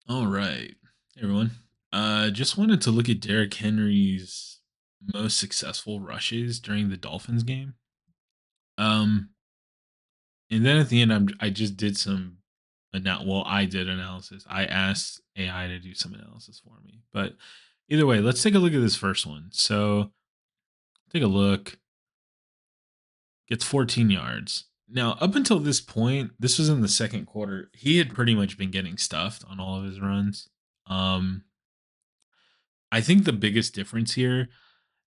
All right. Hey, everyone. Just wanted to look at Derrick Henry's most successful rushes during the Dolphins game. Um, and then at the end, I just did some I did analysis. I asked AI to do some analysis for me. But either way, let's take a look at this first one. So take a look. Gets 14 yards. Now, up until this point, this was in the second quarter. He had pretty much been getting stuffed on all of his runs. Um, I think the biggest difference here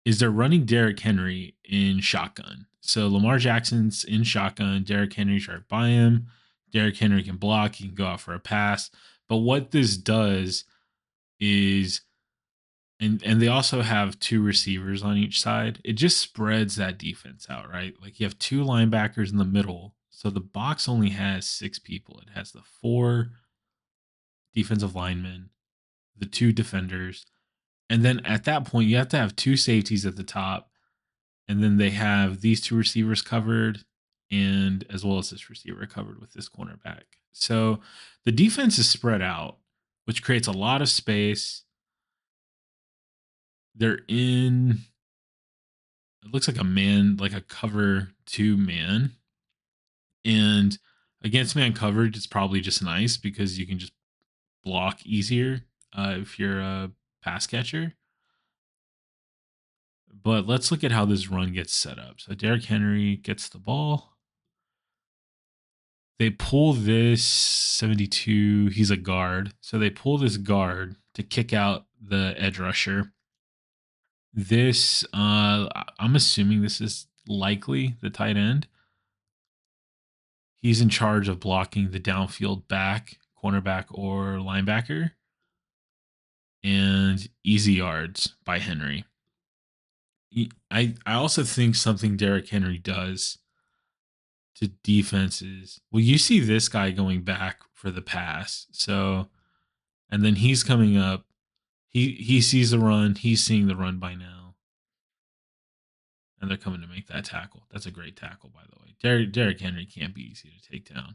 is they're running Derrick Henry in shotgun. So Lamar Jackson's in shotgun, Derrick Henry's right by him. Derrick Henry can block, he can go out for a pass. But what this does is and they also have two receivers on each side. It just spreads that defense out, right? Like you have two linebackers in the middle. So the box only has six people. It has the four defensive linemen, the two defenders, and then at that point you have to have two safeties at the top, and then they have these two receivers covered, and as well as this receiver covered with this cornerback. So the defense is spread out, which creates a lot of space. They're in, it looks like a man, like a cover two man. And against man coverage, it's probably just nice because you can just block easier if you're a pass catcher. But let's look at how this run gets set up. So Derrick Henry gets the ball. They pull this 72. He's a guard. So they pull this guard to kick out the edge rusher. This, I'm assuming this is likely the tight end. He's in charge of blocking the downfield back, cornerback, or linebacker, and easy yards by Henry. I also think something Derrick Henry does to defenses. Well, you see this guy going back for the pass. So, and then he's coming up. He sees the run. He's seeing the run by now, and they're coming to make that tackle. That's a great tackle, by the way. Derrick Henry can't be easy to take down,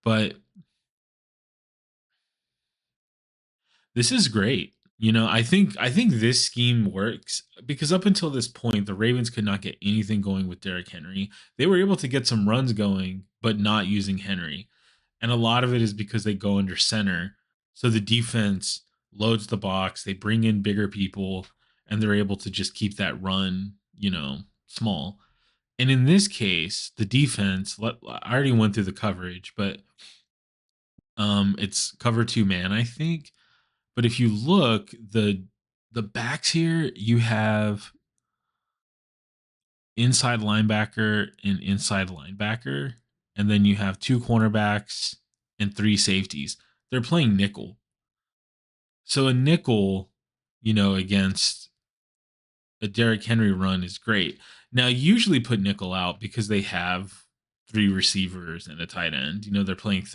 but this is great. I think this scheme works because up until this point, the Ravens could not get anything going with Derrick Henry. They were able to get some runs going, but not using Henry. And a lot of it is because they go under center. So the defense loads the box, they bring in bigger people, and they're able to just keep that run, small. And in this case, the defense, I already went through the coverage, but it's cover two man, I think. But if you look, the backs here, you have inside linebacker and inside linebacker, and then you have two cornerbacks and three safeties. They're playing nickel. So a nickel, against a Derrick Henry run is great. Now, usually put nickel out because they have three receivers and a tight end. They're playing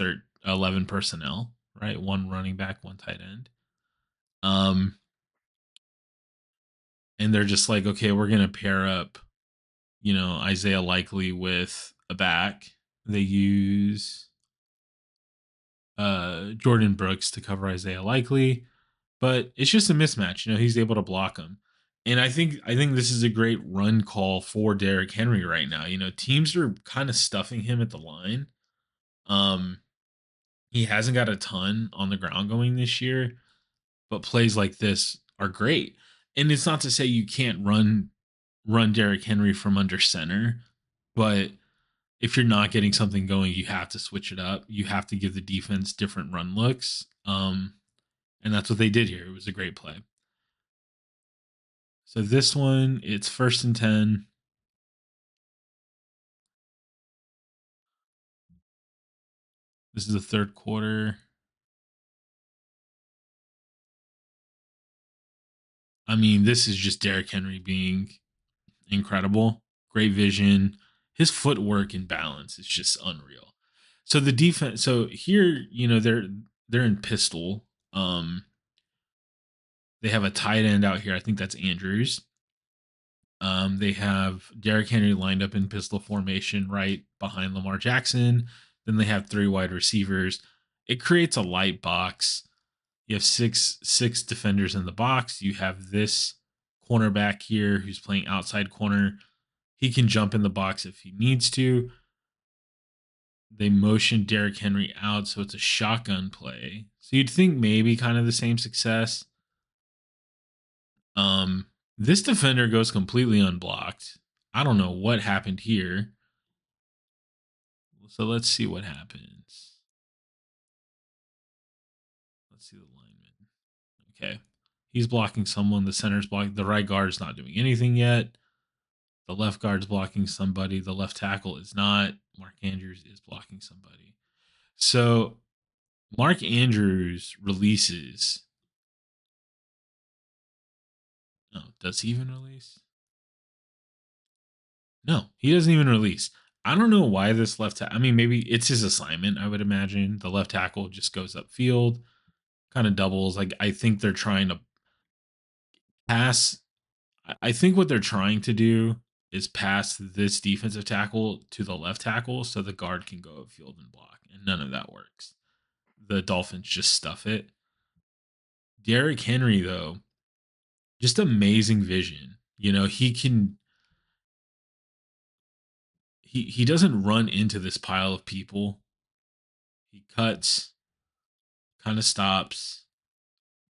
11 personnel, right? One running back, one tight end. Um, and they're just like, okay, we're gonna pair up, Isaiah Likely with a back. They use Jordan Brooks to cover Isaiah Likely, but it's just a mismatch. He's able to block him. And I think this is a great run call for Derrick Henry right now. Teams are kind of stuffing him at the line. Um, he hasn't got a ton on the ground going this year, but plays like this are great. And it's not to say you can't run Derrick Henry from under center, but if you're not getting something going, you have to switch it up. You have to give the defense different run looks. And that's what they did here. It was a great play. So this one, it's 1st and 10. This is the third quarter. I mean, this is just Derrick Henry being incredible. Great vision. His footwork and balance is just unreal. So the defense, so here, they're in pistol. They have a tight end out here. I think that's Andrews. They have Derrick Henry lined up in pistol formation right behind Lamar Jackson. Then they have three wide receivers. It creates a light box. You have six defenders in the box. You have this cornerback here who's playing outside corner. He can jump in the box if he needs to. They motion Derrick Henry out, so it's a shotgun play. So you'd think maybe kind of the same success. Um, this defender goes completely unblocked. I don't know what happened here. So let's see what happens. Let's see the lineman. Okay. He's blocking someone. The center's blocking. The right guard's not doing anything yet. The left guard's blocking somebody. The left tackle is not. Mark Andrews is blocking somebody. So Mark Andrews releases. No, does he even release? No, he doesn't even release. I don't know why this I mean, maybe it's his assignment, I would imagine. The left tackle just goes upfield, kind of doubles. Like, I think they're trying to pass. I think what they're trying to do is pass this defensive tackle to the left tackle so the guard can go upfield and block. And none of that works. The Dolphins just stuff it. Derrick Henry, though, just amazing vision. You know, he doesn't run into this pile of people. He cuts, kind of stops,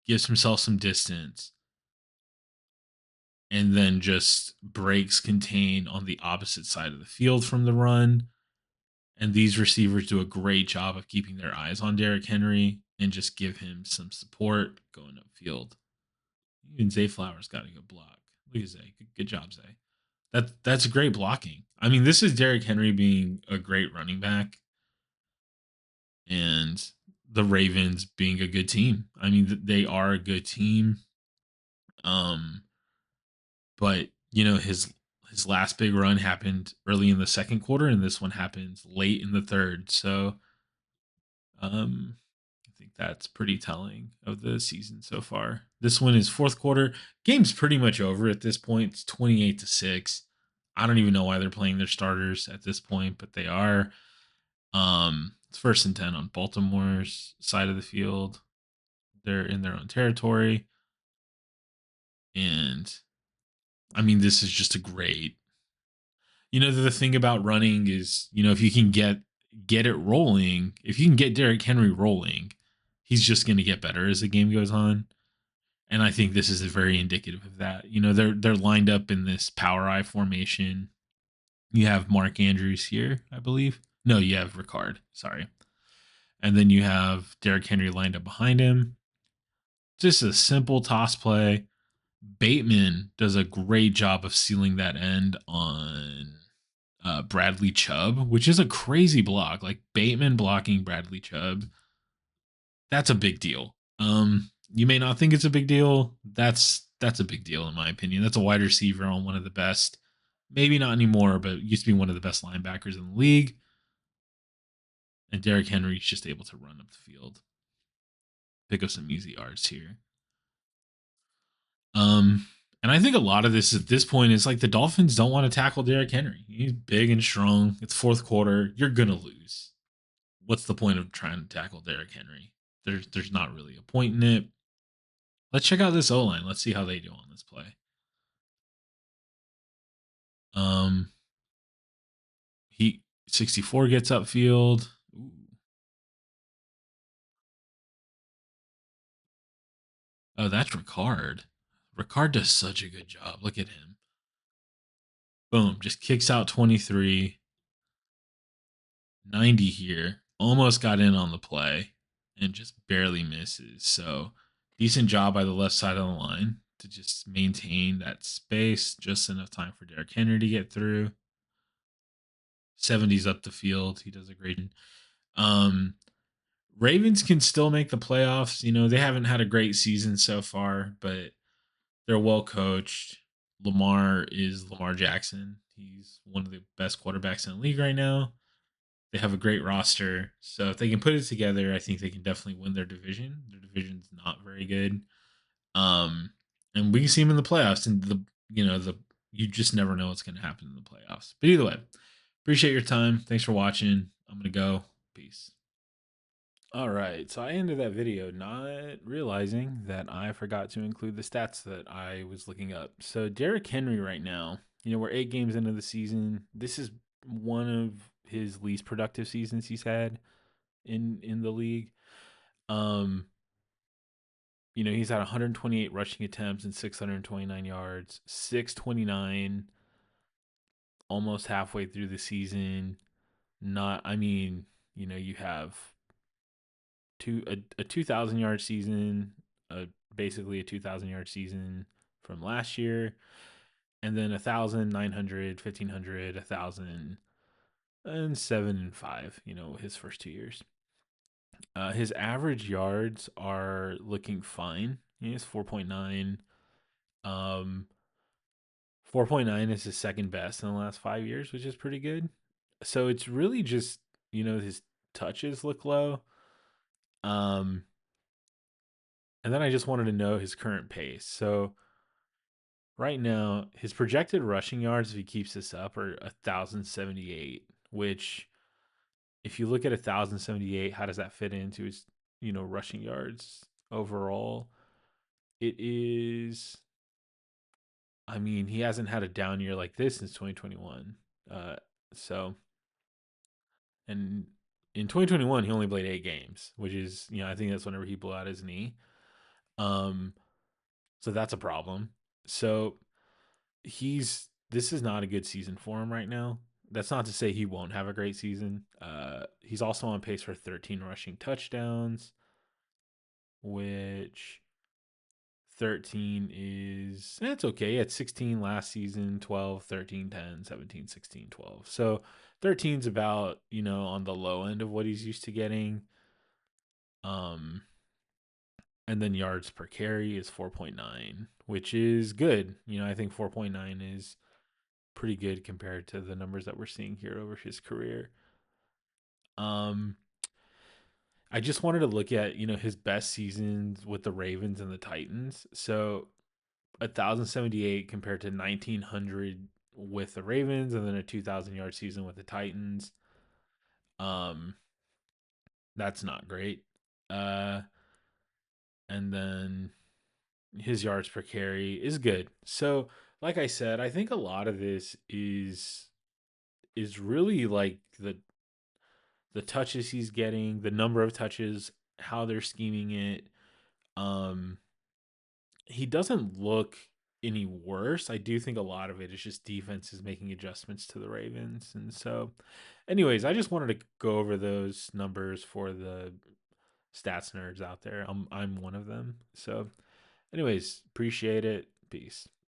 gives himself some distance, and then just breaks contain on the opposite side of the field from the run. And these receivers do a great job of keeping their eyes on Derrick Henry and just give him some support going upfield. Even Zay Flowers got a good block. Look at Zay. Good job, Zay. That's great blocking. I mean, this is Derrick Henry being a great running back and the Ravens being a good team. I mean, they are a good team. Um, but you know, his last big run happened early in the second quarter, and this one happens late in the third. So, I think that's pretty telling of the season so far. This one is fourth quarter. Game's pretty much over at this point. It's 28-6. I don't even know why they're playing their starters at this point, but they are. It's 1st and 10 on Baltimore's side of the field. They're in their own territory. And I mean, this is just a great. You know, the thing about running is, you know, if you can get it rolling, if you can get Derrick Henry rolling, he's just going to get better as the game goes on. And I think this is very indicative of that. You know, they're lined up in this power eye formation. You have Mark Andrews here, I believe. No, you have Ricard. Sorry. And then you have Derrick Henry lined up behind him. Just a simple toss play. Bateman does a great job of sealing that end on Bradley Chubb, which is a crazy block. Like Bateman blocking Bradley Chubb, that's a big deal. You may not think it's a big deal. That's a big deal in my opinion. That's a wide receiver on one of the best, maybe not anymore, but used to be one of the best linebackers in the league. And Derrick Henry's just able to run up the field, pick up some easy yards here. And I think a lot of this at this point is like the Dolphins don't want to tackle Derrick Henry. He's big and strong. It's fourth quarter. You're gonna lose. What's the point of trying to tackle Derrick Henry? There's not really a point in it. Let's check out this O line. Let's see how they do on this play. Um, he 64 gets upfield. Ooh. Oh, that's Ricard. Ricard does such a good job. Look at him. Boom, just kicks out 23. 90 here. Almost got in on the play and just barely misses. So decent job by the left side of the line to just maintain that space. Just enough time for Derrick Henry to get through. 70s up the field. He does a great. Um, Ravens can still make the playoffs. You know, they haven't had a great season so far, but they're well coached. Lamar is Lamar Jackson. He's one of the best quarterbacks in the league right now. They have a great roster. So if they can put it together, I think they can definitely win their division. Their division's not very good. And we can see them in the playoffs. And you just never know what's going to happen in the playoffs. But either way, appreciate your time. Thanks for watching. I'm going to go. Peace. All right, so I ended that video not realizing that I forgot to include the stats that I was looking up. So Derrick Henry right now, we're 8 games into the season. This is one of his least productive seasons he's had in the league. Um, he's had 128 rushing attempts and 629 yards, 629 almost halfway through the season. Not, I mean, you have a 2,000 yard season, basically a 2,000 yard season from last year, and then 1,900, 1,500, 1,000, and 7 and 5. His first 2 years. His average yards are looking fine. He has 4.9. Um, 4.9 is his second best in the last 5 years, which is pretty good. So it's really just his touches look low. Um, and then I just wanted to know his current pace. So right now, his projected rushing yards, if he keeps this up, are 1,078. Which, if you look at 1,078, how does that fit into his rushing yards overall? It is. I mean, he hasn't had a down year like this since 2021. Uh, so and in 2021 he only played 8 games, which is I think that's whenever he blew out his knee. Um, so that's a problem. So this is not a good season for him right now. That's not to say he won't have a great season. He's also on pace for 13 rushing touchdowns, which 13 is that's okay. He had 16 last season, 12, 13, 10, 17, 16, 12. So 13's about, on the low end of what he's used to getting. Um and then yards per carry is 4.9, which is good. I think 4.9 is pretty good compared to the numbers that we're seeing here over his career. Um, I just wanted to look at his best seasons with the Ravens and the Titans. So 1,078 compared to 1,900 with the Ravens, and then a 2,000 yard season with the Titans. Um, that's not great. Uh, and then his yards per carry is good. So, like I said, I think a lot of this is really like the touches he's getting, the number of touches, how they're scheming it. Um, he doesn't look any worse. I do think a lot of it is just defense is making adjustments to the Ravens. And so, anyways, I just wanted to go over those numbers for the stats nerds out there. I'm one of them. So, anyways, appreciate it. Peace.